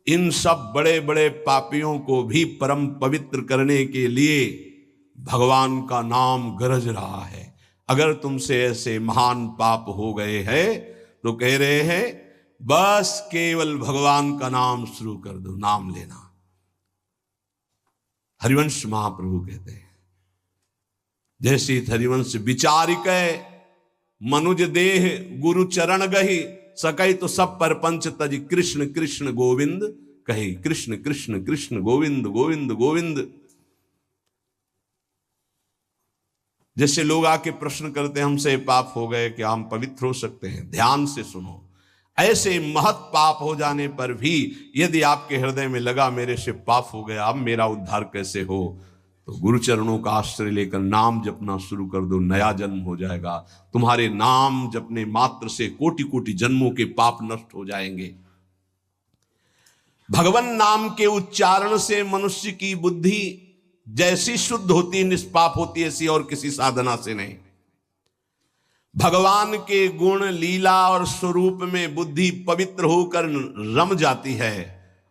इन सब बड़े बड़े पापियों को भी परम पवित्र करने के लिए भगवान का नाम गरज रहा है। अगर तुमसे ऐसे महान पाप हो गए हैं तो कह रहे हैं बस केवल भगवान का नाम शुरू कर दो, नाम लेना। हरिवंश महाप्रभु कहते हैं जैसे हरिवंश विचारिक मनुज देह गुरु चरण गही सकै तो सब परपंच तज कृष्ण कृष्ण गोविंद कहे। कृष्ण कृष्ण कृष्ण गोविंद गोविंद गोविंद। जैसे लोग आके प्रश्न करते हैं हमसे पाप हो गए, क्या हम पवित्र हो सकते हैं? ध्यान से सुनो, ऐसे महत पाप हो जाने पर भी यदि आपके हृदय में लगा मेरे से पाप हो गया, अब मेरा उद्धार कैसे हो, तो गुरुचरणों का आश्रय लेकर नाम जपना शुरू कर दो, नया जन्म हो जाएगा। तुम्हारे नाम जपने मात्र से कोटि कोटि जन्मों के पाप नष्ट हो जाएंगे। भगवान नाम के उच्चारण से मनुष्य की बुद्धि जैसी शुद्ध होती निष्पाप होती ऐसी और किसी साधना से नहीं। भगवान के गुण लीला और स्वरूप में बुद्धि पवित्र होकर रम जाती है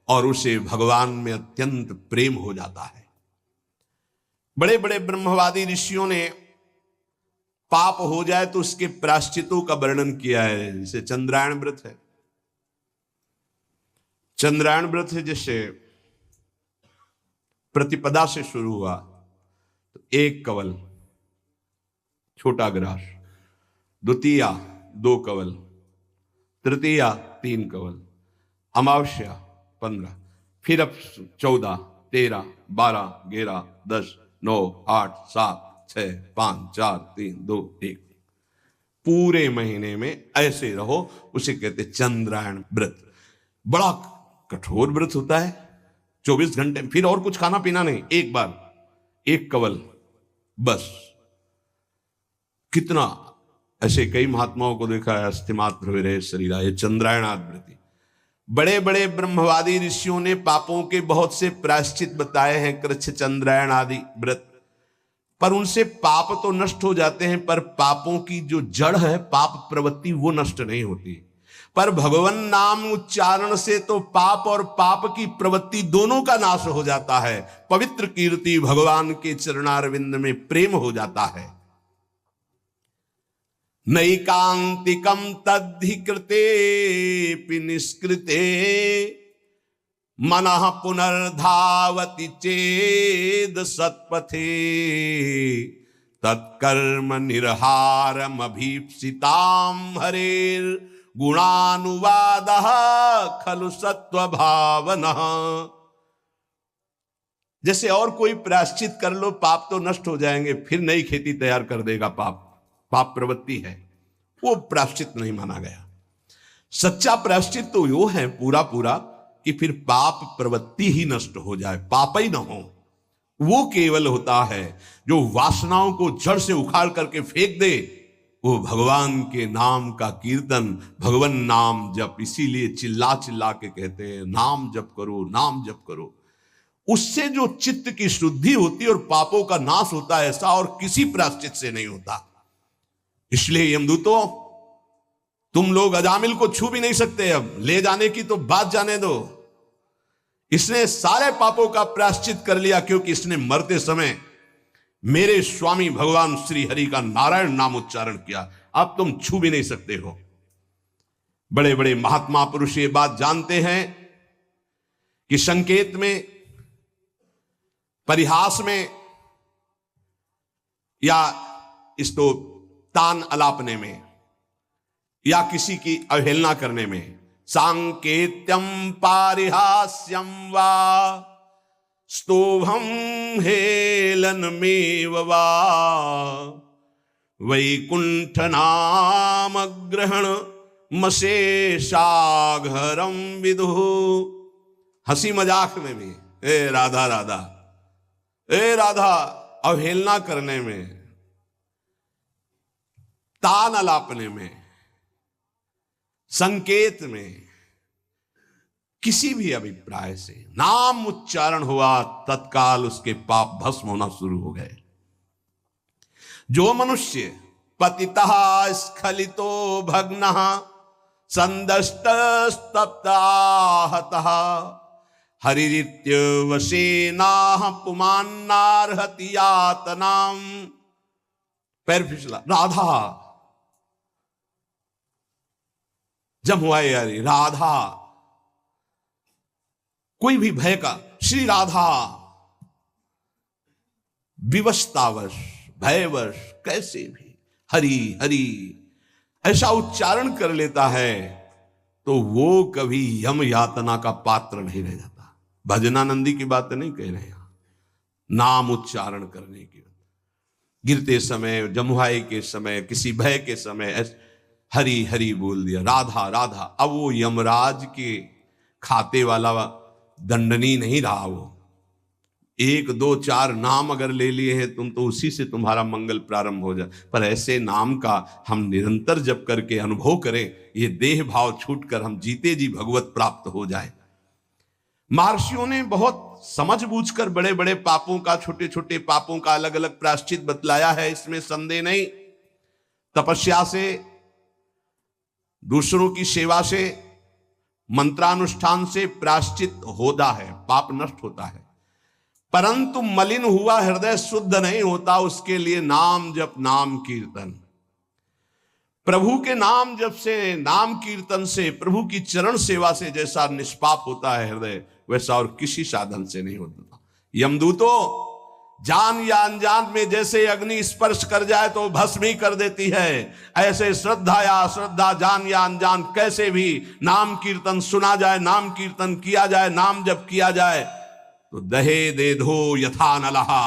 और उसे भगवान में अत्यंत प्रेम हो जाता है। बड़े बड़े ब्रह्मवादी ऋषियों ने पाप हो जाए तो उसके प्रायश्चितों का वर्णन किया है। जैसे चंद्रायण व्रत है, चंद्रायण व्रत है जैसे प्रतिपदा से शुरू हुआ तो 1 कवल छोटा ग्रास, द्वितीया 2 कवल, तृतीया 3 कवल, अमावस्या 15, फिर अब 14, 13, 12, 11, 10, 9, 8, 7, 6, 5, 4, 3, 2, 1 पूरे महीने में ऐसे रहो। उसे कहते चंद्रायण व्रत। बड़ा कठोर व्रत होता है, 24 घंटे, फिर और कुछ खाना पीना नहीं, एक बार 1 कवल बस। कितना ऐसे कई महात्माओं को देखा है, अस्थिमात्र हुए रहे शरीरा, ये चंद्रायणाव्रति। बड़े बड़े ब्रह्मवादी ऋषियों ने पापों के बहुत से प्रायश्चित बताए हैं, कृच्छ चंद्रायण आदि व्रत, पर उनसे पाप तो नष्ट हो जाते हैं, पर पापों की जो जड़ है पाप प्रवृत्ति वो नष्ट नहीं होती। पर भगवान नाम उच्चारण से तो पाप और पाप की प्रवृत्ति दोनों का नाश हो जाता है। पवित्र कीर्ति भगवान के चरणारविंद में प्रेम हो जाता है। नैकांतिकम तद्धि कृते निष्कृते मनः पुनर्धावति चेद सत्पथे तत्कर्म निर्हारम अभीप्सिताम हरेर गुणानुवाद खलु सत्व भावना। जैसे और कोई प्रायश्चित कर लो पाप तो नष्ट हो जाएंगे, फिर नई खेती तैयार कर देगा पाप, पाप प्रवृत्ति है, वो प्रायश्चित नहीं माना गया। सच्चा प्रायश्चित तो वो है पूरा पूरा कि फिर पाप प्रवृत्ति ही नष्ट हो जाए, पाप ही ना हो। वो केवल होता है जो वासनाओं को जड़ से उखाड़ करके फेंक दे, वो भगवान के नाम का कीर्तन, भगवान नाम जप। इसीलिए चिल्ला चिल्ला के कहते हैं नाम जप करो, नाम जप करो। उससे जो चित्त की शुद्धि होती है और पापों का नाश होता है, ऐसा और किसी प्रायश्चित से नहीं होता। इसलिए यमदूतों, तुम लोग अजामिल को छू भी नहीं सकते, अब ले जाने की तो बात जाने दो। इसने सारे पापों का प्रायश्चित कर लिया, क्योंकि इसने मरते समय मेरे स्वामी भगवान श्री हरि का नारायण नाम उच्चारण किया। अब तुम छू भी नहीं सकते हो। बड़े बड़े महात्मा पुरुष ये बात जानते हैं कि संकेत में, परिहास में या इसको तान अलापने में या किसी की अवहेलना करने में, सांकेत्यम पारिहास्यम वा स्तोभम हेलनमेव वा वैकुंठ नाम ग्रहण मशेषाघरम विदु। हंसी मजाक में भी ए राधा राधा, ए राधा, अवहेलना करने में, तान अलापने में, संकेत में, किसी भी अभिप्राय से नाम उच्चारण हुआ, तत्काल उसके पाप भस्म होना शुरू हो गए। जो मनुष्य पतितः स्खलितो भग्नः संदष्टस्तप्ताहतः हरिरित्यवशेनाह पुमान्नार्हति यातनाम। पैर फिसला, राधा जमुआए यारी राधा, कोई भी भय का, श्री राधा विवशतावश भयवश कैसे भी हरि हरि ऐसा उच्चारण कर लेता है तो वो कभी यम यातना का पात्र नहीं रह जाता। भजनानंदी की बात नहीं कह रहे हैं, नाम उच्चारण करने की, गिरते समय, जमुहाई के समय, किसी भय के समय हरि हरि बोल दिया, राधा राधा। अब वो यमराज के खाते वाला दंडनी नहीं रहा, वो 1 2 4 नाम अगर ले लिए हैं तुम तो उसी से तुम्हारा मंगल प्रारंभ हो जाए। पर ऐसे नाम का हम निरंतर जप करके अनुभव करें, ये देह भाव छूटकर हम जीते जी भगवत प्राप्त हो जाए। महर्षियों ने बहुत समझ बूझकर बड़े बड़े पापों का, छोटे छोटे पापों का अलग अलग प्रायश्चित बतलाया है, इसमें संदेह नहीं। तपस्या से, दूसरों की सेवा से, मंत्रानुष्ठान से प्रायश्चित होता है, पाप नष्ट होता है। परंतु मलिन हुआ हृदय शुद्ध नहीं होता, उसके लिए नाम जप, नाम कीर्तन, प्रभु के नाम जप से, नाम कीर्तन से, प्रभु की चरण सेवा से जैसा निष्पाप होता है हृदय, वैसा और किसी साधन से नहीं होता। यमदूतों जान या अनजान में जैसे अग्नि स्पर्श कर जाए तो भस्म ही कर देती है, ऐसे श्रद्धा या अश्रद्धा, जान या अनजान कैसे भी नाम कीर्तन सुना जाए, नाम कीर्तन किया जाए, नाम जप किया जाए तो दहे दे धो यथा नलहा,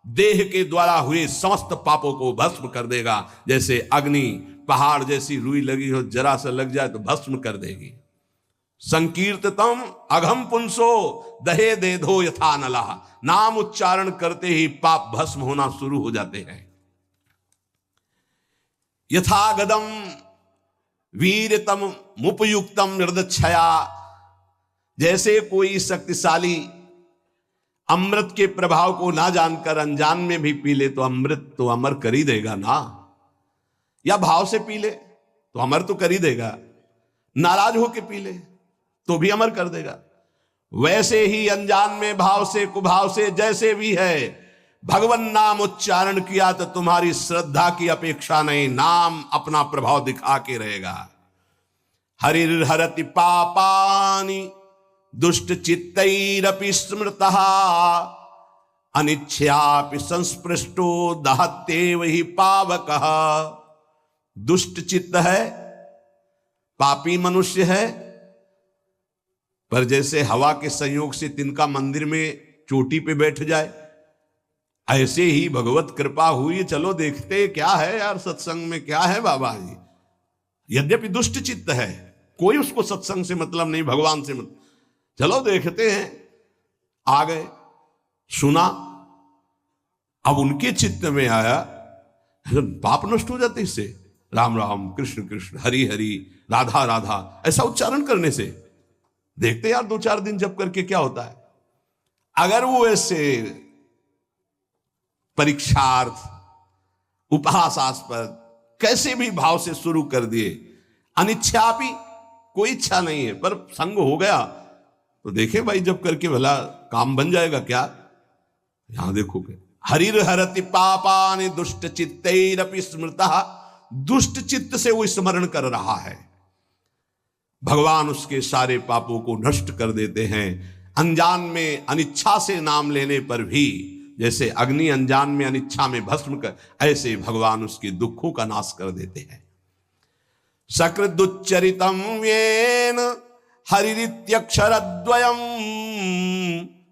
देह के द्वारा हुए समस्त पापों को भस्म कर देगा। जैसे अग्नि पहाड़ जैसी रुई लगी हो, जरा सा लग जाए तो भस्म कर देगी। संकीर्ततम अघम पुंसो दहे दे धो यथा नलहा, नाम उच्चारण करते ही पाप भस्म होना शुरू हो जाते हैं। यथा गदम वीरतम मुपयुक्तम निर्दक्षया, जैसे कोई शक्तिशाली अमृत के प्रभाव को ना जानकर अनजान में भी पी ले तो अमृत तो अमर कर ही देगा ना, या भाव से पी ले तो अमर तो कर ही देगा, नाराज होके पी ले तो भी अमर कर देगा। वैसे ही अनजान में, भाव से, कुभाव से, जैसे भी है, भगवान नाम उच्चारण किया तो तुम्हारी श्रद्धा की अपेक्षा नहीं, नाम अपना प्रभाव दिखा के रहेगा। हरिर हरति पापानि दुष्ट चित्तैरपि स्मृतः, अनिच्छयापि संस्पृष्टो दहत्येव हि पावकः। दुष्ट चित्त है, पापी मनुष्य है, पर जैसे हवा के संयोग से तिनका मंदिर में चोटी पे बैठ जाए, ऐसे ही भगवत कृपा हुई, चलो देखते क्या है यार सत्संग में, क्या है बाबा जी। यद्यपि दुष्ट चित्त है, कोई उसको सत्संग से मतलब नहीं, भगवान से मतलब, चलो देखते हैं। आ गए, सुना, अब उनके चित्त में आया, पाप नष्ट हो जाते इससे, राम राम कृष्ण कृष्ण हरि हरि राधा राधा ऐसा उच्चारण करने से। देखते यार 2-4 दिन जप करके क्या होता है। अगर वो ऐसे परीक्षार्थ, उपहासास्पद, कैसे भी भाव से शुरू कर दिए, अनिच्छापि, कोई इच्छा नहीं है पर संग हो गया, तो देखे भाई जब करके भला काम बन जाएगा क्या। यहां देखोगे, हरिर हरति पापानि दुष्ट चित्तैरपि स्मृतः, दुष्ट चित्त से वो स्मरण कर रहा है, भगवान उसके सारे पापों को नष्ट कर देते हैं। अनजान में अनिच्छा से नाम लेने पर भी, जैसे अग्नि अनजान में अनिच्छा में भस्म कर, ऐसे भगवान उसके दुखों का नाश कर देते हैं। सकृदुच्चरितम येन हरिरित्यक्षरद्वयम्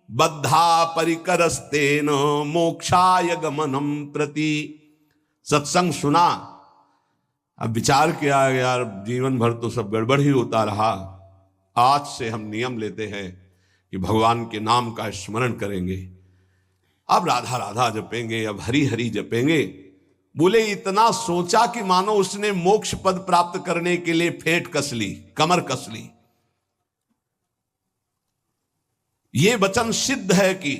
बद्धा परिकरस्तेन मोक्षाय गमनम प्रति। सत्संग सुना, अब विचार किया यार जीवन भर तो सब गड़बड़ ही होता रहा, आज से हम नियम लेते हैं कि भगवान के नाम का स्मरण करेंगे, अब राधा राधा जपेंगे, अब हरि हरि जपेंगे। बोले इतना सोचा कि मानो उसने मोक्ष पद प्राप्त करने के लिए फेंट कस ली, कमर कस ली। ये वचन सिद्ध है कि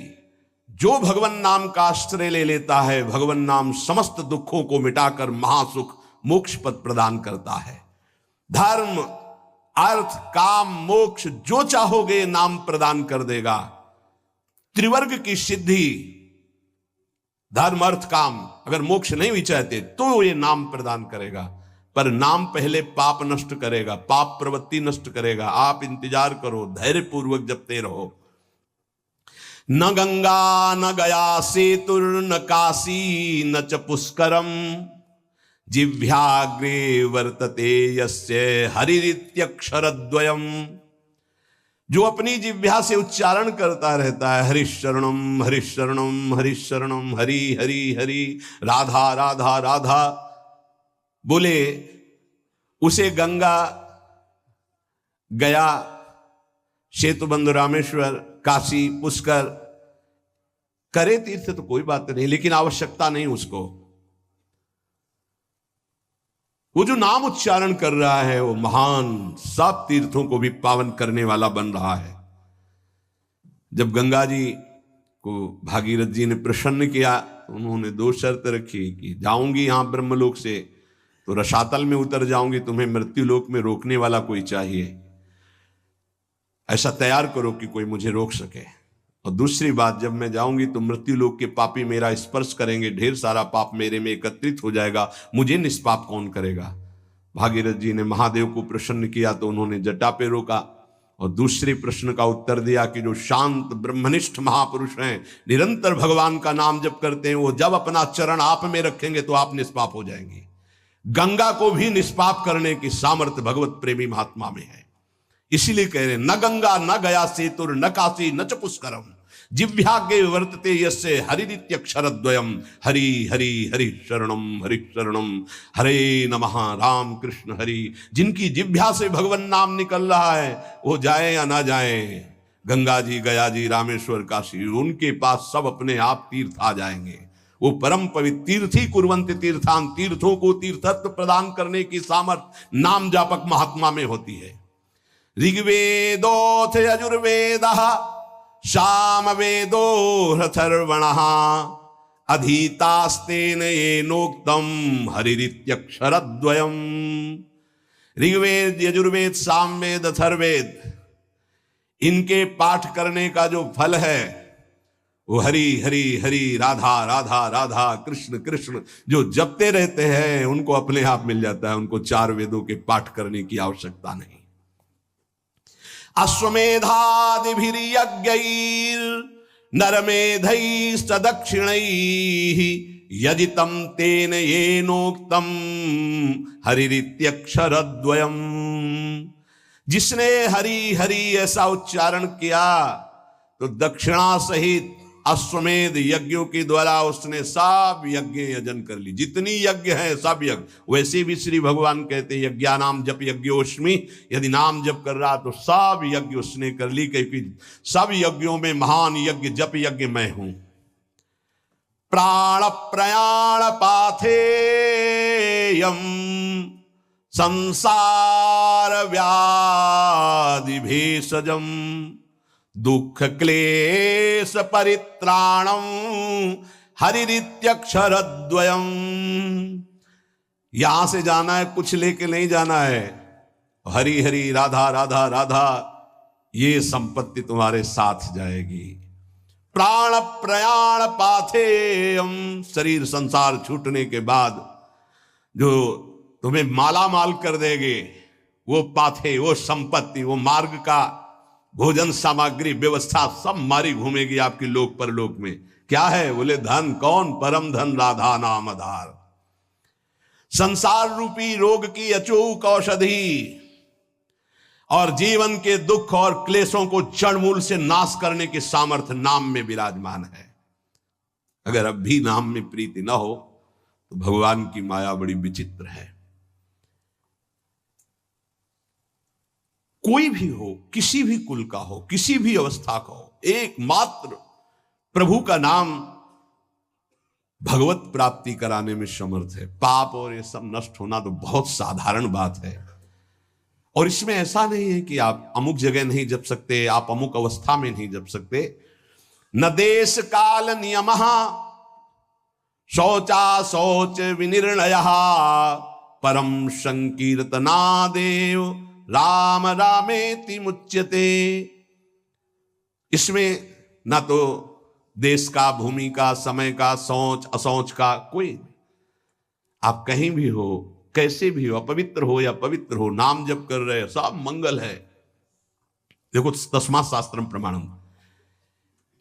जो भगवान नाम का आश्रय ले लेता है, भगवान नाम समस्त दुखों को मिटाकर महासुख मोक्ष पद प्रदान करता है। धर्म, अर्थ काम मोक्ष जो चाहोगे नाम प्रदान कर देगा। त्रिवर्ग की सिद्धि, धर्म अर्थ काम, अगर मोक्ष नहीं भी चाहते तो ये नाम प्रदान करेगा। पर नाम पहले पाप नष्ट करेगा, पाप प्रवृत्ति नष्ट करेगा। आप इंतजार करो, धैर्य पूर्वक जपते रहो। न गंगा न गया सेतुर न काशी न च पुष्करम जिह्वाग्रे वर्तते यस्य हरिरित्यक्षरद्वयम्। जो अपनी जिह्वा से उच्चारण करता रहता है हरिशरणम हरिशरणम हरिशरणम, हरि हरि हरि, राधा राधा राधा बोले, उसे गंगा, गया, सेतुबंध, रामेश्वर, काशी, पुष्कर करे तीर्थ तो कोई बात नहीं, लेकिन आवश्यकता नहीं उसको। वो जो नाम उच्चारण कर रहा है वो महान सब तीर्थों को भी पावन करने वाला बन रहा है। जब गंगा जी को भागीरथ जी ने प्रसन्न किया, उन्होंने दो शर्त रखी कि जाऊंगी यहां ब्रह्मलोक से तो रसातल में उतर जाऊंगी, तुम्हें मृत्युलोक में रोकने वाला कोई चाहिए, ऐसा तैयार करो कि कोई मुझे रोक सके। और दूसरी बात, जब मैं जाऊंगी तो मृत्युलोक के पापी मेरा स्पर्श करेंगे, ढेर सारा पाप मेरे में एकत्रित हो जाएगा, मुझे निष्पाप कौन करेगा। भागीरथ जी ने महादेव को प्रसन्न किया तो उन्होंने जटा पे रोका और दूसरे प्रश्न का उत्तर दिया कि जो शांत ब्रह्मनिष्ठ महापुरुष हैं, निरंतर भगवान का नाम जप करते हैं, वो जब अपना चरण आप में रखेंगे तो आप निष्पाप हो जाएंगे। गंगा को भी निष्पाप करने की सामर्थ्य भगवत प्रेमी महात्मा में है। इसीलिए कह रहे, न गंगा न गया सेतुर न काशी न च पुष्करम जिह्वाग्रे वर्तते यस्य हरिरित्यक्षरद्वयम्। हरि हरि हरि शरणम हरे नमः, राम कृष्ण हरि। जिनकी जिह्वा से भगवान नाम निकल रहा है वो जाए या ना जाए, गंगा जी, गया जी, रामेश्वर, काशी, उनके पास सब अपने आप तीर्थ आ जाएंगे। वो परम पवित्र तीर्थी कुर्वन्ति तीर्थान, तीर्थों को तीर्थत्व प्रदान करने की सामर्थ्य नाम जापक महात्मा में होती है। ऋग्वेदोऽथ यजुर्वेदः सामवेदो ह्यथर्वणः अधीतास्तेन येनोक्तम हरिरित्यक्षरद्वयम्। ऋग्वेद, यजुर्वेद, सामवेद, अथर्ववेद, इनके पाठ करने का जो फल है वो हरि हरि हरि, राधा राधा राधा, कृष्ण कृष्ण जो जपते रहते हैं उनको अपने आप मिल जाता है। उनको चार वेदों के पाठ करने की आवश्यकता नहीं। अश्वमेधादिभिर्यज्ञैर् नरमेधैस्तदक्षिणैः यजितं तेन येनोक्तं हरिरित्यक्षरद्वयम्। जिसने हरि हरि ऐसा उच्चारण किया तो दक्षिणा सहित अश्वमेध यज्ञों के द्वारा उसने सब यज्ञ यजन कर ली। जितनी यज्ञ है सब यज्ञ, वैसे भी श्री भगवान कहते यज्ञानाम जप यज्ञोस्मि, यदि नाम जप कर रहा तो सब यज्ञ उसने कर ली, क्योंकि सब यज्ञों में महान यज्ञ जप यज्ञ मैं हूं। प्राण प्रयाण पाथेयम संसार व्याधि भेषजम दुख क्लेश परित्राणम हरिरित्यक्षरद्वयम्। यहां से जाना है, कुछ लेके नहीं जाना है। हरि हरि, राधा राधा राधा, ये संपत्ति तुम्हारे साथ जाएगी। प्राण प्रयाण पाथेयम, शरीर संसार छूटने के बाद जो तुम्हें माला माल कर देंगे वो पाथे, वो संपत्ति, वो मार्ग का भोजन सामग्री व्यवस्था सब मारी घूमेगी आपकी लोक परलोक में। क्या है? बोले धन। कौन? परम धन, राधा नाम आधार। संसार रूपी रोग की अचूक औषधि और जीवन के दुख और क्लेशों को जड़ मूल से नाश करने की सामर्थ्य नाम में विराजमान है। अगर अब भी नाम में प्रीति न हो तो भगवान की माया बड़ी विचित्र है। कोई भी हो, किसी भी कुल का हो, किसी भी अवस्था का हो, एकमात्र प्रभु का नाम भगवत प्राप्ति कराने में समर्थ है। पाप और ये सब नष्ट होना तो बहुत साधारण बात है। और इसमें ऐसा नहीं है कि आप अमुक जगह नहीं जप सकते, आप अमुक अवस्था में नहीं जप सकते। न देश काल नियमः शौचा शौच विनिर्णयः परम संकीर्तनादेव राम रामेति मुच्यते। इसमें ना तो देश का, भूमि का, समय का, सोच असोच का कोई, आप कहीं भी हो, कैसे भी हो, अपवित्र हो या पवित्र हो, नाम जप कर रहे हो, सब मंगल है। देखो तस्मात् शास्त्रम प्रमाणम।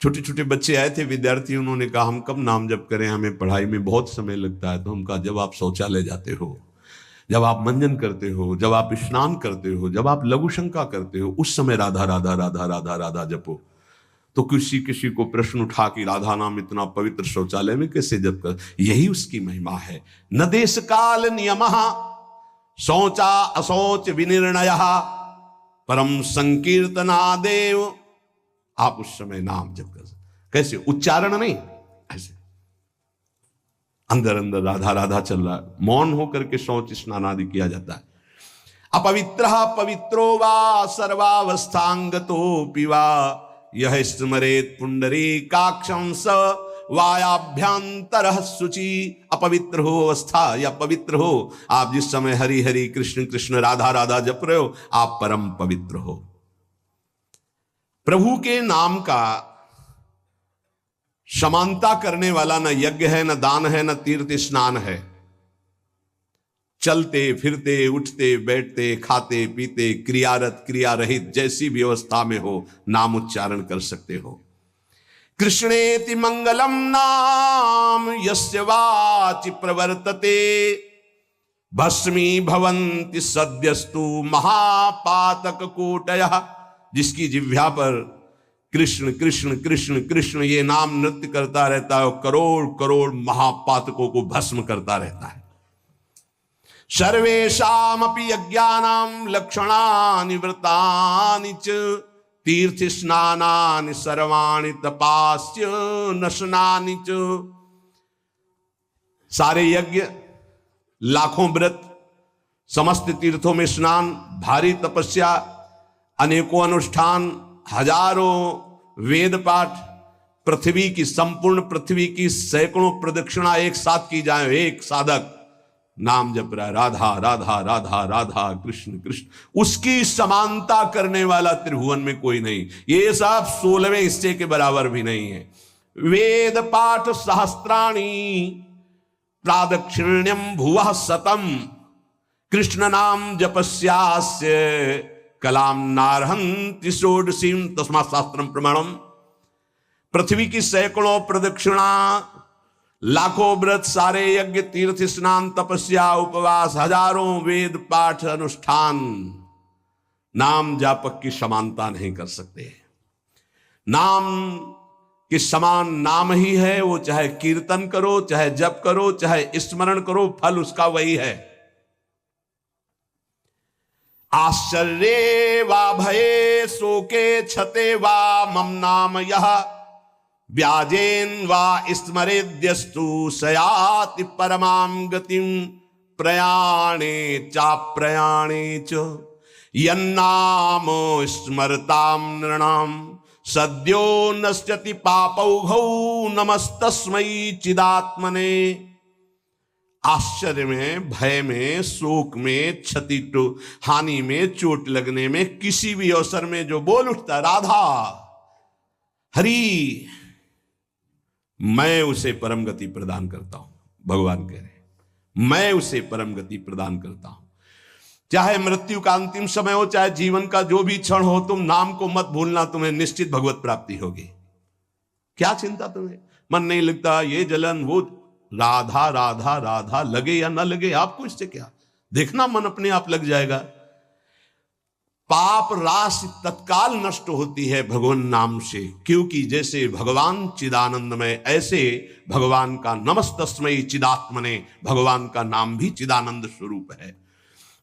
छोटे छोटे बच्चे आए थे, विद्यार्थी, उन्होंने कहा हम कब नाम जप करें, हमें पढ़ाई में बहुत समय लगता है। तो हम कहा जब आप शौचालय जाते हो, जब आप मंजन करते हो, जब आप स्नान करते हो, जब आप लघु शंका करते हो, उस समय राधा राधा राधा राधा राधा जपो। तो किसी किसी को प्रश्न उठा कि राधा नाम इतना पवित्र शौचालय में कैसे जप कर? यही उसकी महिमा है। न देश काल नियमः शौचा अशौच विनिर्णयः परम संकीर्तनादेव। आप उस समय नाम जप कर, कैसे? उच्चारण नहीं, ऐसे अंदर अंदर राधा राधा चल रहा है। मौन होकर के शौच स्नान आदि किया जाता है। अपवित्रः पवित्रो वा सर्वावस्थांगतोऽपि वा यह स्मरेत पुंडरीकाक्षं स वायाभ्यंतरः शुचि। अपवित्र हो अवस्था या पवित्र हो, आप जिस समय हरि हरि कृष्ण कृष्ण राधा राधा जप रहे हो, आप परम पवित्र हो। प्रभु के नाम का समानता करने वाला न यज्ञ है, न दान है, न तीर्थ स्नान है। चलते फिरते, उठते बैठते, खाते पीते, क्रियारत क्रिया रहित, जैसी भी अवस्था में हो, नाम उच्चारण कर सकते हो। कृष्णेति मंगलम नाम यस्य वाचि प्रवर्तते भस्मी भवन्ति सद्यस्तु महापातक कोटयः। जिसकी जिह्वा पर कृष्ण कृष्ण कृष्ण कृष्ण ये नाम नृत्य करता रहता है, करोड़ करोड़ महापातकों को भस्म करता रहता है। सर्वेषामपि यज्ञानां लक्षणानि व्रतानि च तीर्थ स्नानानि सर्वाणि तपास्य नशनानि च। सारे यज्ञ, लाखों व्रत, समस्त तीर्थों में स्नान, भारी तपस्या, अनेकों अनुष्ठान, हजारों वेद पाठ, पृथ्वी की, संपूर्ण पृथ्वी की सैकड़ों प्रदक्षिणा एक साथ की जाए। एक साधक नाम जप रहा है, राधा राधा राधा राधा कृष्ण कृष्ण, उसकी समानता करने वाला त्रिभुवन में कोई नहीं। ये सब 16वें हिस्से के बराबर भी नहीं है। वेद पाठ सहस्त्राणी प्रादक्षिण्यम भुवः शतम कृष्ण नाम जपस्यास्य कलाम नारहन्ति षोडशीम तस्मात् शास्त्रम प्रमाणम। पृथ्वी की सैकड़ों प्रदक्षिणा, लाखों व्रत, सारे यज्ञ, तीर्थ स्नान, तपस्या, उपवास, हजारों वेद पाठ अनुष्ठान नाम जापक की समानता नहीं कर सकते। नाम के समान नाम ही है, वो चाहे कीर्तन करो, चाहे जप करो, चाहे स्मरण करो, फल उसका वही है। आश्चर्ये वा भये शोके छते वा मम नाम यः व्याजेन वा स्मरेद्यस्तु सयाति परमां गतिं प्रयाणे चाप्रयाणे च यन्नाम स्मरतां नृणां सद्यो नश्यति पापौघौ नमस्तस्मै चिदात्मने। आश्चर्य में, भय में, शोक में, क्षति हानि में, चोट लगने में, किसी भी अवसर में जो बोल उठता राधा हरि, मैं उसे परम गति प्रदान करता हूं। भगवान कह रहे मैं उसे परम गति प्रदान करता हूं। चाहे मृत्यु का अंतिम समय हो, चाहे जीवन का जो भी क्षण हो, तुम नाम को मत भूलना, तुम्हें निश्चित भगवत प्राप्ति होगी। क्या चिंता तुम्हें? मन नहीं लगता, ये जलन, वो राधा राधा राधा, लगे या ना लगे आपको इससे क्या देखना, मन अपने आप लग जाएगा। पाप राशि तत्काल नष्ट होती है भगवान नाम से, क्योंकि जैसे भगवान चिदानंदमय, ऐसे भगवान का नमस्तस्मै चिदात्मने, भगवान का नाम भी चिदानंद स्वरूप है।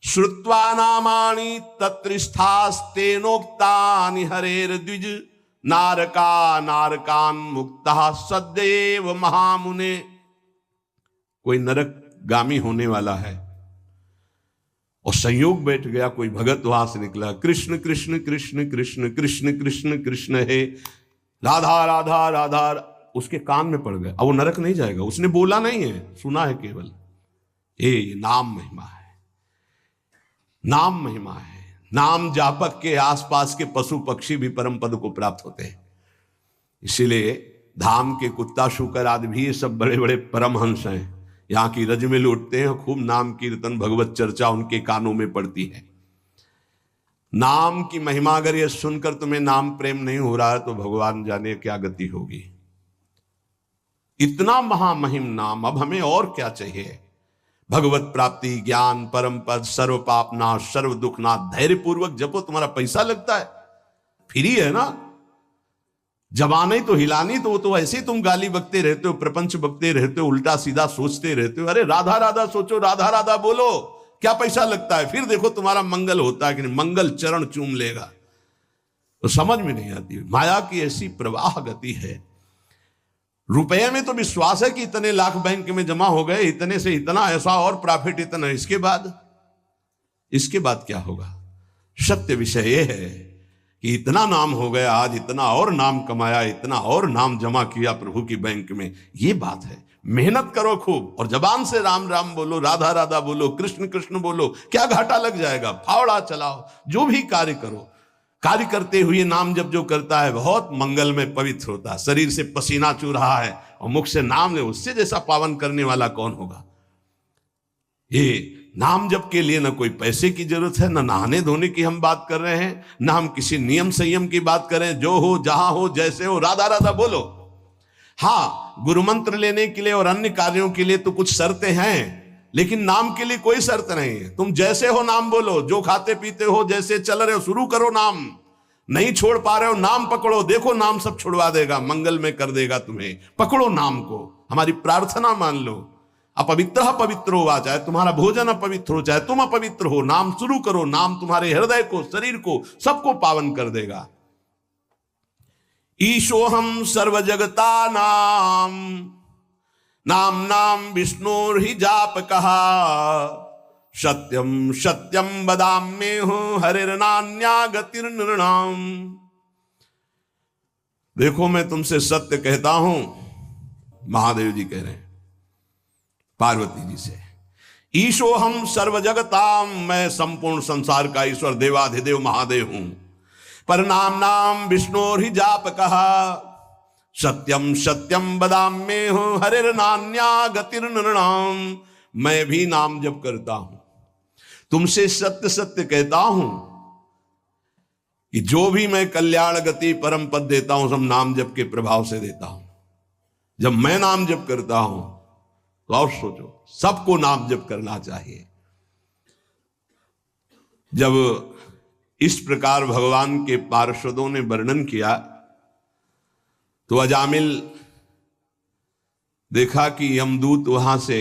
श्रुत्वा नामानि तत्रिष्ठास्तेनोक्तानि हरेर्द्विज नारका नारकान मुक्ता सदैव महामुने। कोई नरक गामी होने वाला है और संयोग बैठ गया, कोई भगत वहां से निकला, कृष्ण कृष्ण कृष्ण कृष्ण कृष्ण कृष्ण कृष्ण है, राधा राधा राधा, उसके कान में पड़ गया। अब वो नरक नहीं जाएगा, उसने बोला नहीं है, सुना है केवल। ये नाम महिमा है, नाम महिमा है। नाम जापक के आसपास के पशु पक्षी भी परम पद को प्राप्त होते हैं। इसीलिए धाम के कुत्ता शुकर आदि भी ये सब बड़े बड़े परमहंस हैं। यहाँ की रज में लौटते हैं, खूब नाम कीर्तन भगवत चर्चा उनके कानों में पड़ती है। नाम की महिमा अगर ये सुनकर तुम्हें नाम प्रेम नहीं हो रहा है तो भगवान जाने क्या गति होगी। इतना महामहिम नाम, अब हमें और क्या चाहिए। भगवत प्राप्ति, ज्ञान, परम पद, सर्व पाप नाश, सर्व दुख नाश। धैर्य पूर्वक जपो, तुम्हारा पैसा लगता है, फ्री है ना। जबान ही तो हिलानी, तो वो तो ऐसे ही तुम गाली बकते रहते हो, प्रपंच बकते रहते हो, उल्टा सीधा सोचते रहते हो। अरे राधा राधा सोचो, राधा राधा बोलो, क्या पैसा लगता है। फिर देखो तुम्हारा मंगल होता है कि नहीं, मंगल चरण चूम लेगा। तो समझ में नहीं आती। माया की ऐसी प्रवाह गति है। रुपए में तो विश्वास है कि इतने लाख बैंक में जमा हो गए, इतने से इतना, ऐसा और प्रॉफिट इतना। इसके बाद क्या होगा। सत्य विषय यह है कि इतना नाम हो गया, आज इतना और नाम कमाया, इतना और नाम जमा किया प्रभु की बैंक में। ये बात है। मेहनत करो खूब और जबान से राम राम बोलो, राधा राधा बोलो, कृष्ण कृष्ण बोलो, क्या घाटा लग जाएगा। फावड़ा चलाओ, जो भी कार्य करो, कार्य करते हुए नाम जब जो करता है बहुत मंगल में पवित्र होता है। शरीर से पसीना चू रहा है और मुख से नाम ले, उससे जैसा पावन करने वाला कौन होगा। ये नाम जप के लिए ना कोई पैसे की जरूरत है, ना नहाने धोने की हम बात कर रहे हैं, ना हम किसी नियम संयम की बात कर रहे हैं। जो हो, जहां हो, जैसे हो, राधा राधा बोलो। हाँ, गुरु मंत्र लेने के लिए और अन्य कार्यों के लिए तो कुछ शर्तें हैं, लेकिन नाम के लिए कोई शर्त नहीं है। तुम जैसे हो नाम बोलो, जो खाते पीते हो, जैसे चल रहे हो, शुरू करो नाम। नहीं छोड़ पा रहे हो, नाम पकड़ो, देखो नाम सब छुड़वा देगा, मंगल में कर देगा तुम्हें। पकड़ो नाम को, हमारी प्रार्थना मान लो। अपवित्र पवित्र हो, चाहे तुम्हारा भोजन अपवित्र हो, चाहे तुम अपवित्र हो, नाम शुरू करो। नाम तुम्हारे हृदय को, शरीर को, सबको पावन कर देगा। ईशोहम सर्व जगता नाम, नाम नाम विष्णु ही जाप कहा। सत्यम सत्यम बदाम्ये हूं, हरिर्नान्या गतिर्नृणाम। देखो मैं तुमसे सत्य कहता हूं, महादेव जी कह रहे हैं पार्वती जी से। ईशो हम सर्व जगताम, मैं संपूर्ण संसार का ईश्वर देवाधिदेव महादेव हूं। पर नाम नाम विष्णु ही जाप कहा। सत्यम सत्यम बदाम्ये हूं, हरिर्नान्या गतिर्नृणाम। मैं भी नाम जप करता हूं, तुमसे सत्य सत्य कहता हूं कि जो भी मैं कल्याण गति परम पद देता हूं, सब नाम जप के प्रभाव से देता हूं। जब मैं नाम जप करता हूं तो और सोचो, सबको नाम जप करना चाहिए। जब इस प्रकार भगवान के पार्षदों ने वर्णन किया तो अजामिल देखा कि यमदूत वहां से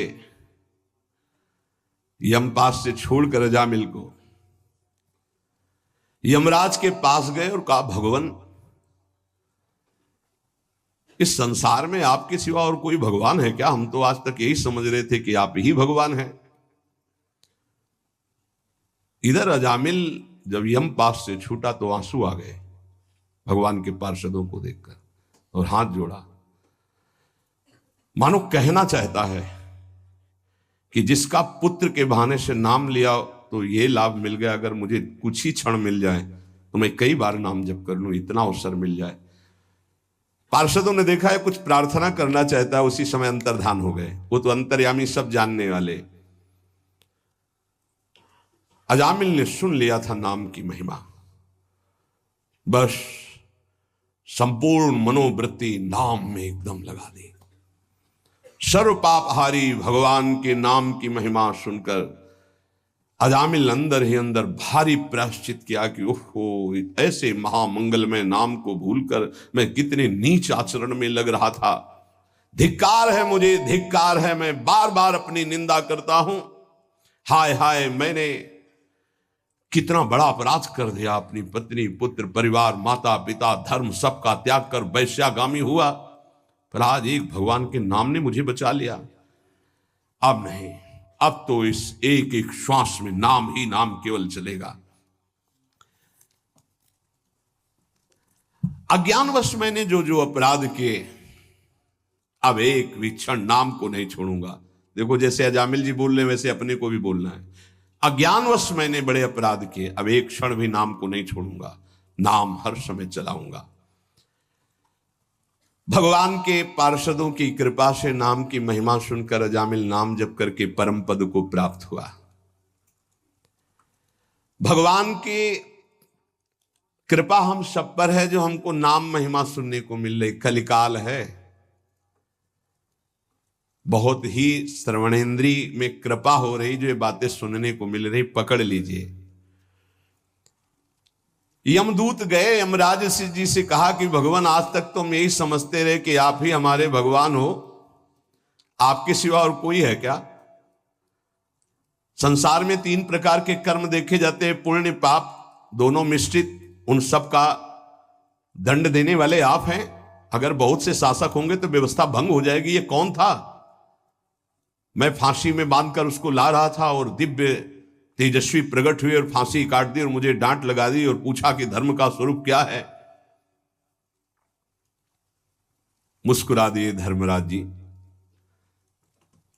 यमपास से छोड़कर अजामिल को यमराज के पास गए और कहा, भगवान इस संसार में आपके सिवा और कोई भगवान है क्या? हम तो आज तक यही समझ रहे थे कि आप ही भगवान हैं। इधर अजामिल जब यम पास से छूटा तो आंसू आ गए भगवान के पार्षदों को देखकर और हाथ जोड़ा, मानो कहना चाहता है कि जिसका पुत्र के बहाने से नाम लिया तो ये लाभ मिल गया, अगर मुझे कुछ ही क्षण मिल जाए तो मैं कई बार नाम जप कर लूं, इतना अवसर मिल जाए। पार्षदों ने देखा है कुछ प्रार्थना करना चाहता है, उसी समय अंतर्धान हो गए। वो तो अंतर्यामी, सब जानने वाले। अजामिल ने सुन लिया था नाम की महिमा, बस संपूर्ण मनोवृत्ति नाम में एकदम लगा दी। सर्व पापहारी भगवान के नाम की महिमा सुनकर अजामिल अंदर ही अंदर भारी प्रायश्चित किया कि ओहो, ऐसे महामंगलमय नाम को भूलकर मैं कितने नीच आचरण में लग रहा था। धिक्कार है मुझे, धिक्कार है। मैं बार बार अपनी निंदा करता हूं। हाय हाय, मैंने कितना बड़ा अपराध कर दिया। अपनी पत्नी, पुत्र, परिवार, माता पिता, धर्म सबका त्याग कर वैश्यागामी हुआ, पर आज एक भगवान के नाम ने मुझे बचा लिया। अब नहीं, अब तो इस एक एक श्वास में नाम ही नाम केवल चलेगा। अज्ञानवश मैंने जो जो अपराध किए, अब एक भी क्षण नाम को नहीं छोड़ूंगा। देखो, जैसे अजामिल जी बोल रहे हैं वैसे अपने को भी बोलना है। अज्ञानवश मैंने बड़े अपराध किए, अब एक क्षण भी नाम को नहीं छोड़ूंगा, नाम हर समय चलाऊंगा। भगवान के पार्षदों की कृपा से नाम की महिमा सुनकर अजामिल नाम जप करके परम पद को प्राप्त हुआ। भगवान की कृपा हम सब पर है, जो हमको नाम महिमा सुनने को मिल रही। कलिकाल है, बहुत ही श्रवणेंद्री में कृपा हो रही, जो ये बातें सुनने को मिल रही, पकड़ लीजिए। यमदूत गए यमराज जी से कहा कि भगवान, आज तक तो हम यही समझते रहे कि आप ही हमारे भगवान हो, आपके सिवा और कोई है क्या? संसार में 3 प्रकार के कर्म देखे जाते हैं, पुण्य पाप दोनों मिश्रित, उन सब का दंड देने वाले आप हैं। अगर बहुत से शासक होंगे तो व्यवस्था भंग हो जाएगी। ये कौन था? मैं फांसी में बांधकर उसको ला रहा था और दिव्य तेजस्वी प्रकट हुए और फांसी काट दी और मुझे डांट लगा दी और पूछा कि धर्म का स्वरूप क्या है। मुस्कुरा दिए धर्मराज जी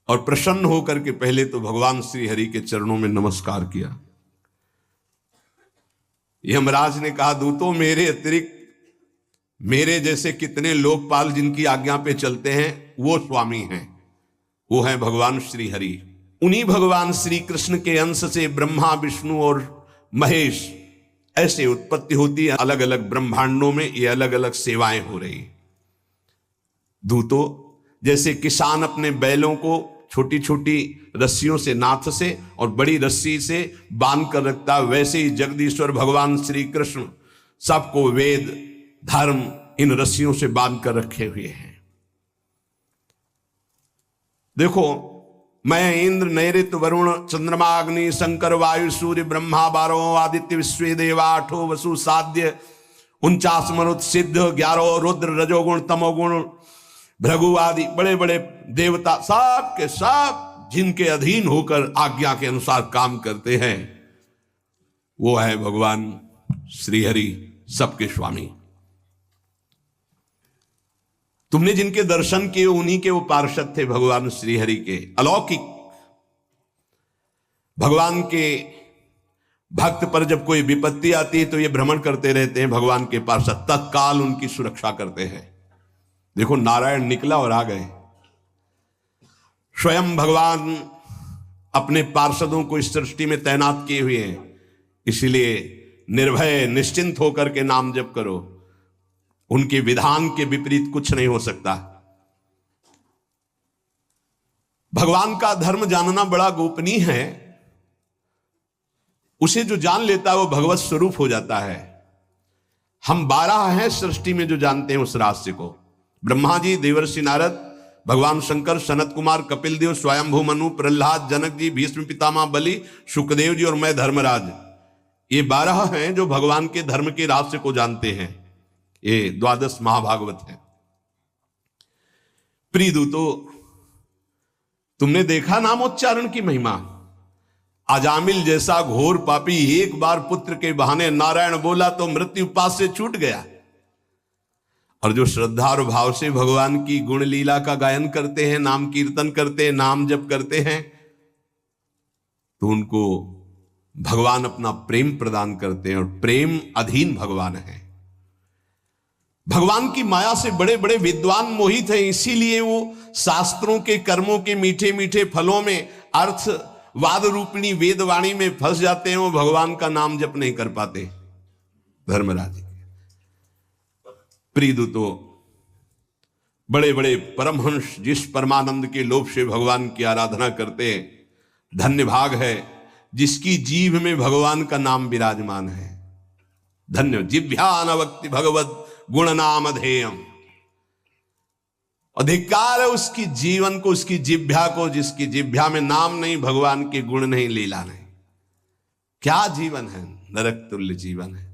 और प्रसन्न होकर के पहले तो भगवान श्री हरि के चरणों में नमस्कार किया। यमराज ने कहा, दूतों, मेरे अतिरिक्त मेरे जैसे कितने लोकपाल जिनकी आज्ञा पे चलते हैं, वो स्वामी हैं, वो है भगवान श्री हरि। उन्हीं भगवान श्री कृष्ण के अंश से ब्रह्मा, विष्णु और महेश ऐसे उत्पत्ति होती है। अलग अलग ब्रह्मांडों में ये अलग अलग सेवाएं हो रही। दूतों, जैसे किसान अपने बैलों को छोटी छोटी रस्सियों से, नाथ से और बड़ी रस्सी से बांध कर रखता, वैसे ही जगदीश्वर भगवान श्री कृष्ण सबको वेद, धर्म इन रस्सियों से बांध कर रखे हुए हैं। देखो, मैं इंद्र, नैऋत्य, वरुण, चंद्रमा, अग्नि, शंकर, वायु, सूर्य, ब्रह्मा, 12 आदित्य, विश्व देवा, 8 वसु, साध्य, 49 मरुत, सिद्ध, 11 रुद्र, रजोगुण, तमोगुण, भृगु आदि बड़े बड़े देवता, सब के सब जिनके अधीन होकर आज्ञा के अनुसार काम करते हैं, वो है भगवान श्री हरि, सबके स्वामी। तुमने जिनके दर्शन किए उन्हीं के वो पार्षद थे, भगवान श्री हरि के अलौकिक। भगवान के भक्त पर जब कोई विपत्ति आती है तो ये भ्रमण करते रहते हैं, भगवान के पार्षद तत्काल उनकी सुरक्षा करते हैं। देखो, नारायण निकला और आ गए। स्वयं भगवान अपने पार्षदों को इस सृष्टि में तैनात किए हुए हैं, इसलिए निर्भय निश्चिंत होकर के नाम जप करो। उनके विधान के विपरीत कुछ नहीं हो सकता। भगवान का धर्म जानना बड़ा गोपनीय है। उसे जो जान लेता है वो भगवत स्वरूप हो जाता है। हम 12 हैं सृष्टि में जो जानते हैं उस रहस्य को। ब्रह्मा जी, देवर्षि नारद, भगवान शंकर, सनत कुमार, कपिल देव, स्वयंभू मनु, प्रहलाद, जनक जी, भीष्म पितामह बलि, सुखदेव जी और मैं धर्मराज। ये 12 हैं जो भगवान के धर्म के रहस्य को जानते हैं। ये 12 महाभागवत है। प्रिय दूतों, तुमने देखा नामोच्चारण की महिमा। अजामिल जैसा घोर पापी एक बार पुत्र के बहाने नारायण बोला तो मृत्यु पास से छूट गया, और जो श्रद्धा और भाव से भगवान की गुण लीला का गायन करते हैं, नाम कीर्तन करते हैं, नाम जप करते हैं, तो उनको भगवान अपना प्रेम प्रदान करते हैं, और प्रेम अधीन भगवान है। भगवान की माया से बड़े बड़े विद्वान मोहित हैं, इसीलिए वो शास्त्रों के कर्मों के मीठे मीठे फलों में, अर्थवाद रूपिणी वेदवाणी में फंस जाते हैं। वो भगवान का नाम जप नहीं कर पाते। धर्मराज प्रिय दूतों, बड़े बड़े परमहंस जिस परमानंद के लोभ से भगवान की आराधना करते हैं, धन्य भाग है जिसकी जीभ में भगवान का नाम विराजमान है। धन्य जिभ्यानवक्ति भगवत गुण नाम अधेयम। अधिकार है उसकी जीवन को, उसकी जिभ्या को, जिसकी जिभ्या में नाम नहीं, भगवान के गुण नहीं, लीला नहीं। क्या जीवन है, नरक तुल्य जीवन है।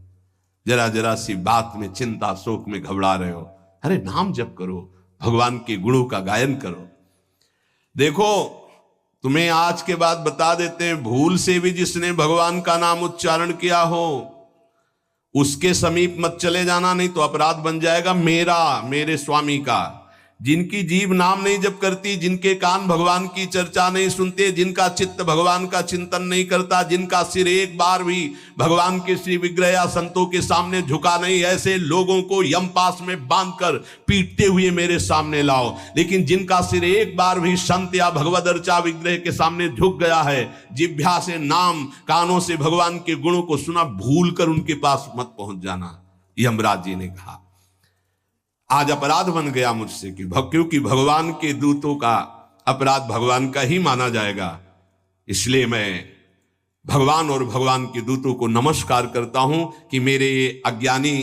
जरा जरा सी बात में चिंता शोक में घबरा रहे हो, अरे नाम जप करो, भगवान के गुणों का गायन करो। देखो, तुम्हें आज के बाद बता देते हैं, भूल से भी जिसने भगवान का नाम उच्चारण किया हो उसके समीप मत चले जाना, नहीं तो अपराध बन जाएगा मेरा, मेरे स्वामी का। जिनकी जीभ नाम नहीं जप करती, जिनके कान भगवान की चर्चा नहीं सुनते, जिनका चित्त भगवान का चिंतन नहीं करता, जिनका सिर एक बार भी भगवान के श्री विग्रह या संतों के सामने झुका नहीं, ऐसे लोगों को यमपास में बांधकर पीटते हुए मेरे सामने लाओ। लेकिन जिनका सिर एक बार भी संत या भगवद अर्चा विग्रह के सामने झुक गया है, जिह्वा से नाम, कानों से भगवान के गुणों को सुना, भूल कर उनके पास मत पहुंच जाना। यमराज जी ने कहा आज अपराध बन गया मुझसे कि क्योंकि भगवान के दूतों का अपराध भगवान का ही माना जाएगा, इसलिए मैं भगवान और भगवान के दूतों को नमस्कार करता हूं कि मेरे ये अज्ञानी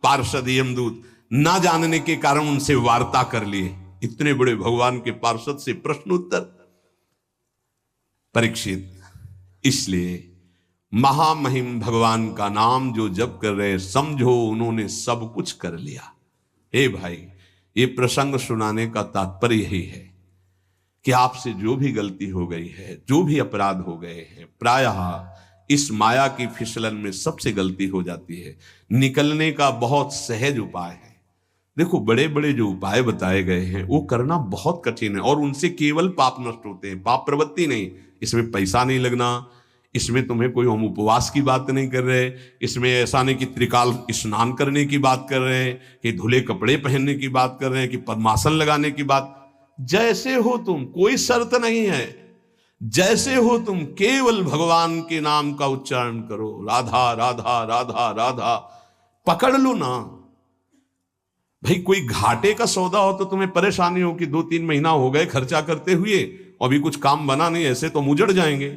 पार्षद यमदूत ना जानने के कारण उनसे वार्ता कर लिए। इतने बड़े भगवान के पार्षद से प्रश्न उत्तर। परीक्षित, इसलिए महामहिम भगवान का नाम जो जप कर रहे, समझो उन्होंने सब कुछ कर लिया। हे भाई, ये प्रसंग सुनाने का तात्पर्य यही है कि आपसे जो भी गलती हो गई है, जो भी अपराध हो गए हैं, प्रायः इस माया की फिसलन में सबसे गलती हो जाती है। निकलने का बहुत सहज उपाय है। देखो, बड़े बड़े जो उपाय बताए गए हैं वो करना बहुत कठिन है और उनसे केवल पाप नष्ट होते हैं, पाप प्रवृत्ति नहीं। इसमें पैसा नहीं लगना, इसमें तुम्हें कोई हम उपवास की बात नहीं कर रहे, इसमें ऐसा नहीं कि त्रिकाल स्नान करने की बात कर रहे हैं, कि धुले कपड़े पहनने की बात कर रहे हैं, कि पद्मासन लगाने की बात। जैसे हो तुम, कोई शर्त नहीं है, जैसे हो तुम, केवल भगवान के नाम का उच्चारण करो। राधा राधा राधा राधा पकड़ लो ना भाई। कोई घाटे का सौदा हो तो तुम्हें परेशानी हो कि 2-3 महीना हो गए खर्चा करते हुए, अभी कुछ काम बना नहीं, ऐसे तो मुजड़ जाएंगे।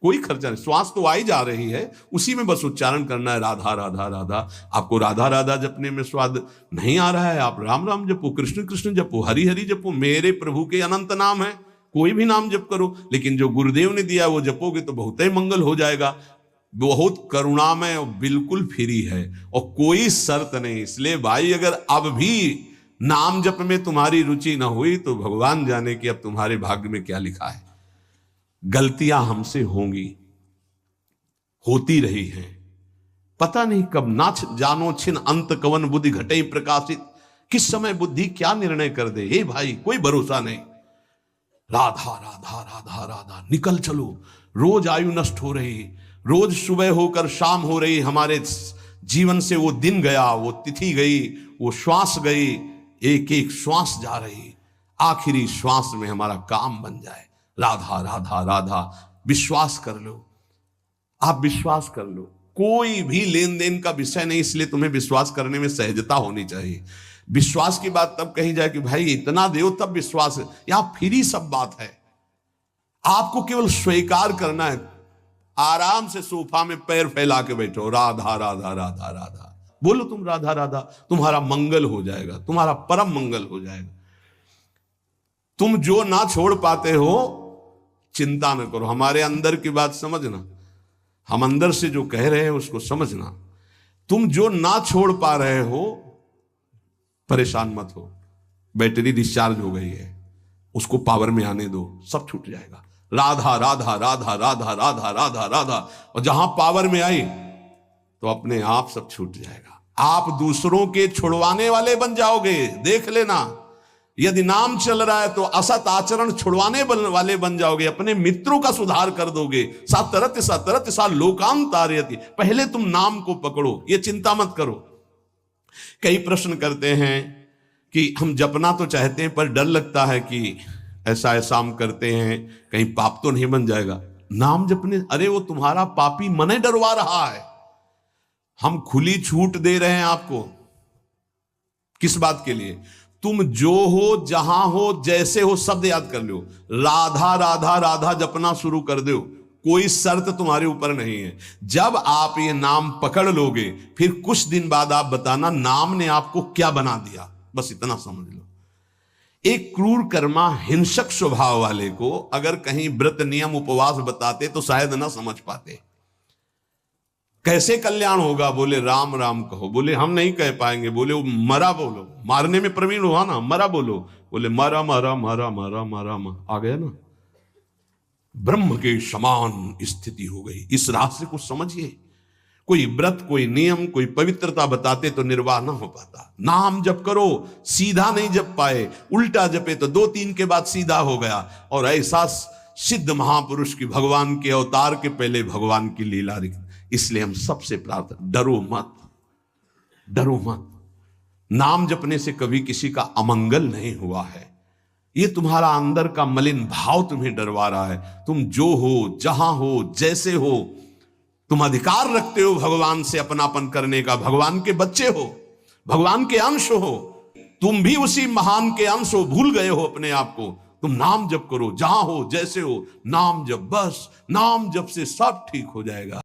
कोई खर्चा नहीं, श्वास तो आई जा रही है, उसी में बस उच्चारण करना है, राधा राधा राधा। आपको राधा राधा जपने में स्वाद नहीं आ रहा है, आप राम राम जपो, कृष्ण कृष्ण जपो, हरि हरि जपो। मेरे प्रभु के अनंत नाम है, कोई भी नाम जप करो, लेकिन जो गुरुदेव ने दिया वो जपोगे तो बहुत ही मंगल हो जाएगा। बहुत करुणामय और बिल्कुल फ्री है और कोई शर्त नहीं। इसलिए भाई, अगर अब भी नाम जप में तुम्हारी रुचि ना हुई तो भगवान जाने कि अब तुम्हारे भाग्य में क्या लिखा है। गलतियां हमसे होंगी, होती रही हैं, पता नहीं कब। ना जानो छिन अंत कवन बुद्धि घटे प्रकाशित, किस समय बुद्धि क्या निर्णय कर दे। हे भाई, कोई भरोसा नहीं। राधा राधा राधा राधा निकल चलो। रोज आयु नष्ट हो रही, रोज सुबह होकर शाम हो रही, हमारे जीवन से वो दिन गया, वो तिथि गई, वो श्वास गई, एक एक श्वास जा रही। आखिरी श्वास में हमारा काम बन जाए। राधा राधा राधा, विश्वास कर लो, आप विश्वास कर लो। कोई भी लेन देन का विषय नहीं, इसलिए तुम्हें विश्वास करने में सहजता होनी चाहिए। विश्वास की बात तब कही जाए कि भाई इतना दो तब विश्वास है, यहां फ्री सब बात है। आपको केवल स्वीकार करना है। आराम से सोफा में पैर फैला के बैठो, राधा राधा राधा राधा बोलो तुम, राधा राधा, तुम्हारा मंगल हो जाएगा, तुम्हारा परम मंगल हो जाएगा। तुम जो ना छोड़ पाते हो चिंता न करो, हमारे अंदर की बात समझना, हम अंदर से जो कह रहे हैं उसको समझना। तुम जो ना छोड़ पा रहे हो परेशान मत हो, बैटरी डिस्चार्ज हो गई है, उसको पावर में आने दो, सब छूट जाएगा। राधा राधा राधा राधा राधा राधा राधा, और जहां पावर में आई तो अपने आप सब छूट जाएगा। आप दूसरों के छुड़वाने वाले बन जाओगे। देख लेना, यदि नाम चल रहा है तो असत आचरण छुड़वाने वाले बन जाओगे, अपने मित्रों का सुधार कर दोगे। सतरत सतरत सा लोकांत तारयति, पहले तुम नाम को पकड़ो, ये चिंता मत करो। कई प्रश्न करते हैं कि हम जपना तो चाहते हैं पर डर लगता है कि ऐसा ऐसा हम करते हैं कहीं पाप तो नहीं बन जाएगा नाम जपने। अरे वो तुम्हारा पापी मन ही डरवा रहा है। हम खुली छूट दे रहे हैं आपको। किस बात के लिए? तुम जो हो, जहां हो, जैसे हो, शब्द याद कर लो। राधा राधा राधा जपना शुरू कर दो, कोई शर्त तुम्हारे ऊपर नहीं है। जब आप ये नाम पकड़ लोगे फिर कुछ दिन बाद आप बताना नाम ने आपको क्या बना दिया। बस इतना समझ लो। एक क्रूर कर्मा हिंसक स्वभाव वाले को अगर कहीं व्रत नियम उपवास बताते तो शायद ना समझ पाते। कैसे कल्याण होगा? बोले राम राम कहो। बोले हम नहीं कह पाएंगे। बोले वो मरा बोलो, मारने में प्रवीण हुआ ना, मरा बोलो। बोले मरा मरा मरा मरा मरा आ गया ना, ब्रह्म के समान स्थिति हो गई। इस रहस्य को समझिए। कोई व्रत, कोई नियम, कोई पवित्रता बताते तो निर्वाह ना हो पाता। नाम जप करो, सीधा नहीं जप पाए, उल्टा जपे तो 2-3 के बाद सीधा हो गया। और ऐसा सिद्ध महापुरुष की भगवान के अवतार के पहले भगवान की लीला। इसलिए हम सबसे प्रार्थना, डरो मत, डरो मत। नाम जपने से कभी किसी का अमंगल नहीं हुआ है। ये तुम्हारा अंदर का मलिन भाव तुम्हें डरवा रहा है। तुम जो हो, जहां हो, जैसे हो, तुम अधिकार रखते हो भगवान से अपनापन करने का। भगवान के बच्चे हो, भगवान के अंश हो, तुम भी उसी महान के अंश हो। भूल गए हो अपने आप को। तुम नाम जप करो, जहां हो, जैसे हो, नाम जप, बस नाम जप से सब ठीक हो जाएगा।